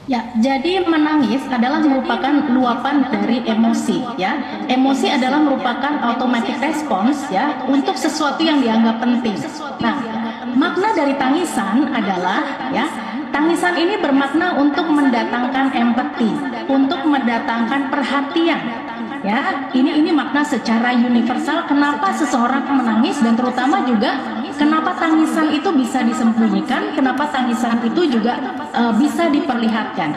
Ya, jadi menangis adalah merupakan luapan dari emosi, ya. Emosi adalah merupakan automatic response, ya, untuk sesuatu yang dianggap penting. Nah, makna dari tangisan adalah, ya, tangisan ini bermakna untuk mendatangkan empati, untuk mendatangkan perhatian. Ya, ini makna secara universal kenapa seseorang menangis dan terutama juga kenapa tangisan itu bisa disembunyikan, kenapa tangisan itu juga bisa diperlihatkan.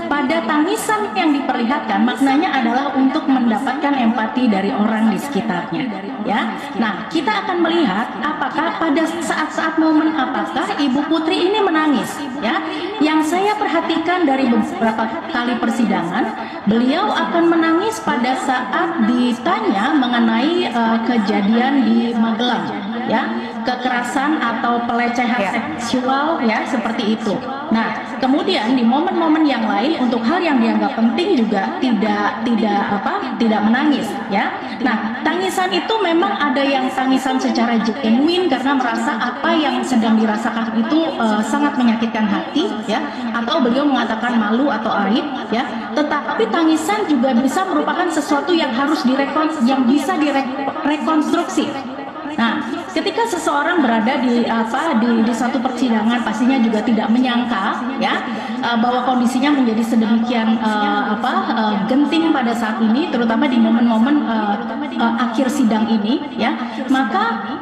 Pada tangisan yang diperlihatkan maknanya adalah untuk mendapatkan empati dari orang di sekitarnya, ya. Nah, kita akan melihat apakah pada saat-saat momen apakah Ibu Putri ini menangis, ya. Yang saya perhatikan dari beberapa kali persidangan, beliau akan menangis pada saat ditanya mengenai kejadian di Magelang, ya, kekerasan atau pelecehan seksual, ya, seperti itu. Nah, kemudian di momen-momen yang lain untuk hal yang dianggap penting juga tidak menangis, ya. Nah, tangisan itu memang ada yang tangisan secara genuine karena merasa apa yang sedang dirasakan itu sangat menyakitkan hati, ya, atau beliau mengatakan malu atau aib, ya. Tetapi tangisan juga bisa merupakan sesuatu yang harus yang bisa direkonstruksi. Nah, ketika seseorang berada di satu persidangan pastinya juga tidak menyangka, ya, bahwa kondisinya menjadi sedemikian genting pada saat ini, terutama di momen-momen akhir sidang ini, ya. Maka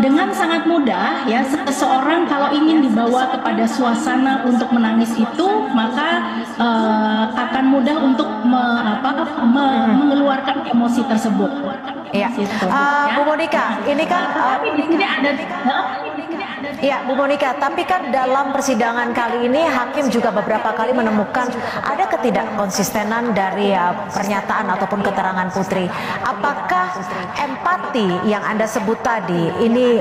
dengan sangat mudah, ya, seseorang kalau ingin dibawa kepada suasana untuk menangis itu, maka akan mudah untuk mengeluarkan emosi tersebut. Iya, Gitu, Bu Monika, ini kan tapi di sini ada ya, Bu Monika, tapi kan dalam persidangan kali ini hakim juga beberapa kali menemukan ada ketidakkonsistenan dari pernyataan ataupun keterangan Putri. Apakah empati yang Anda sebut tadi ini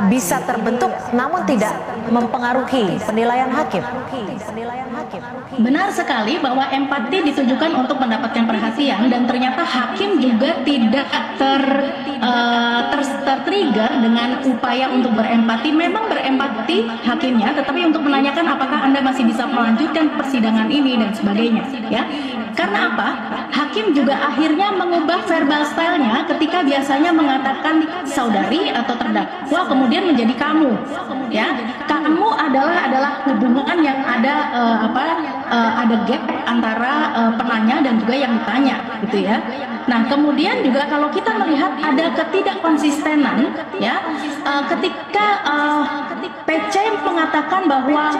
bisa terbentuk namun tidak mempengaruhi penilaian hakim? benar sekali bahwa empati ditujukan untuk mendapatkan perhatian dan ternyata hakim juga tidak tertrigger dengan upaya untuk berempati. Memang berempati hakimnya, tetapi untuk menanyakan apakah Anda masih bisa melanjutkan persidangan ini dan sebagainya, ya. Karena apa? Hakim juga akhirnya mengubah verbal style-nya ketika biasanya mengatakan saudari atau terdakwa kemudian menjadi kamu, ya. Kamu adalah hubungan yang ada gap antara penanya dan juga yang ditanya, gitu ya. Nah, kemudian juga kalau kita melihat ada ketidakkonsistenan, ya, ketika PC mengatakan bahwa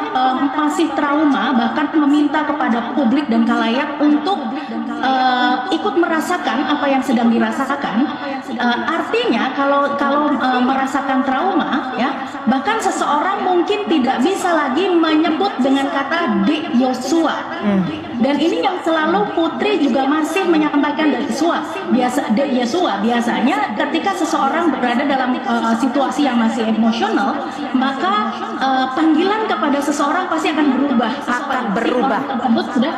masih trauma, bahkan meminta kepada publik dan khalayak untuk ikut merasakan apa yang sedang dirasakan. Artinya kalau merasakan trauma, ya, bahkan seseorang mungkin tidak bisa lagi menyebut dengan kata Dek Yosua. Dan ini yang selalu Putri juga masih menyampaikan Dek Yosua. Biasanya ketika seseorang berada dalam situasi yang masih emosional, maka panggilan kepada seseorang pasti akan berubah. Tersebut sudah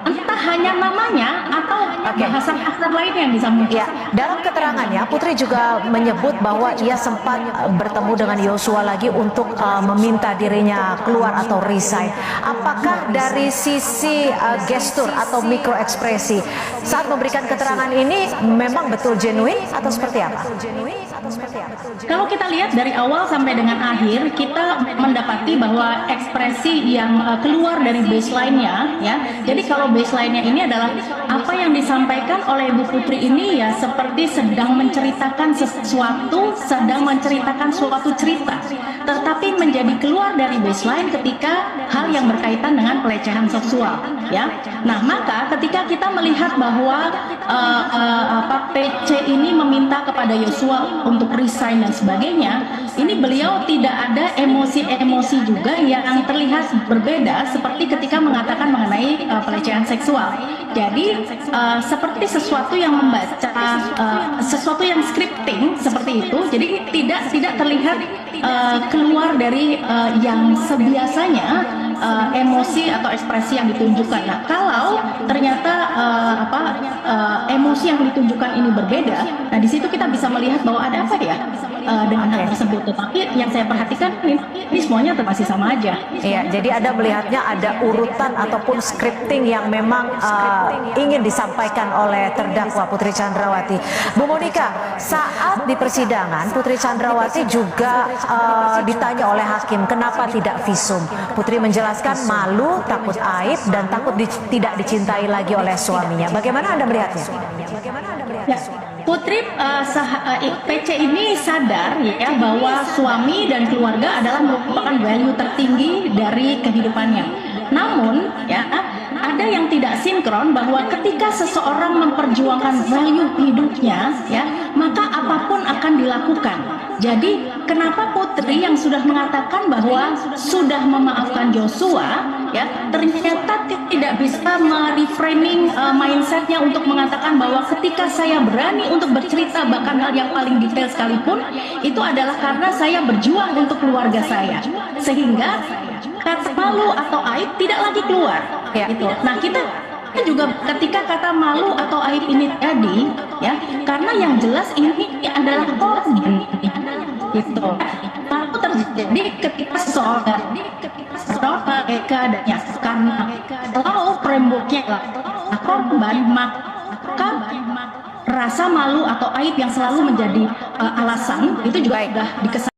entah hanya namanya atau bahasa lain yang bisa muncul. Ya, dalam keterangannya Putri juga menyebut bahwa ia sempat bertemu dengan Yosua lagi untuk meminta dirinya keluar atau resign. Apakah dari sisi gestur atau mikroekspresi saat memberikan keterangan ini memang betul genuine atau seperti apa? Kalau kita lihat dari awal sampai dengan akhir, kita mendapati bahwa ekspresi yang keluar dari baseline-nya, ya. Jadi kalau baseline-nya ini adalah apa yang disampaikan oleh Ibu Putri ini, ya, seperti sedang menceritakan sesuatu, sedang menceritakan suatu cerita, tetapi menjadi keluar dari baseline ketika hal yang berkaitan dengan pelecehan seksual, ya. Nah, maka ketika kita melihat bahwa PC ini meminta kepada Yosua untuk resign dan sebagainya, ini beliau tidak ada emosi-emosi juga yang terlihat berbeda seperti ketika mengatakan mengenai pelecehan seksual. Jadi seperti sesuatu yang membaca sesuatu yang scripting seperti itu. Jadi tidak terlihat keluar dari yang sebiasanya emosi atau ekspresi yang ditunjukkan. Nah, kalau ternyata emosi yang ditunjukkan ini berbeda, nah di situ kita bisa melihat bahwa ada apa ya dengan hal tersebut. Tetapi yang saya perhatikan ini semuanya masih sama aja. Iya, jadi Anda melihatnya ada urutan ataupun scripting yang memang ingin disampaikan oleh terdakwa Putri Chandrawati. Bu Monika, saat di persidangan Putri Chandrawati juga ditanya oleh hakim kenapa tidak visum. Putri menjelaskan malu, takut aib, dan takut tidak dicintai lagi oleh suaminya. Bagaimana Anda melihatnya? Ya, Putri PC ini sadar ya bahwa suami dan keluarga adalah merupakan value tertinggi dari kehidupannya. Namun ya ada yang tidak sinkron bahwa ketika seseorang memperjuangkan value hidupnya ya maka apapun akan dilakukan. Jadi kenapa Putri yang sudah mengatakan bahwa sudah memaafkan Joshua ya ternyata tidak bisa mereframing mindsetnya untuk mengatakan bahwa ketika saya berani untuk bercerita bahkan hal yang paling detail sekalipun itu adalah karena saya berjuang untuk keluarga saya, sehingga kata malu atau aib tidak lagi keluar ya. Gitu. Nah kita juga ketika kata malu atau aib ini tadi ya karena yang jelas ini adalah korban gitu. Malu terjadi ketika seseorang karena kalau frameworknya korban maka rasa malu atau aib yang selalu menjadi alasan itu juga sudah dikesan.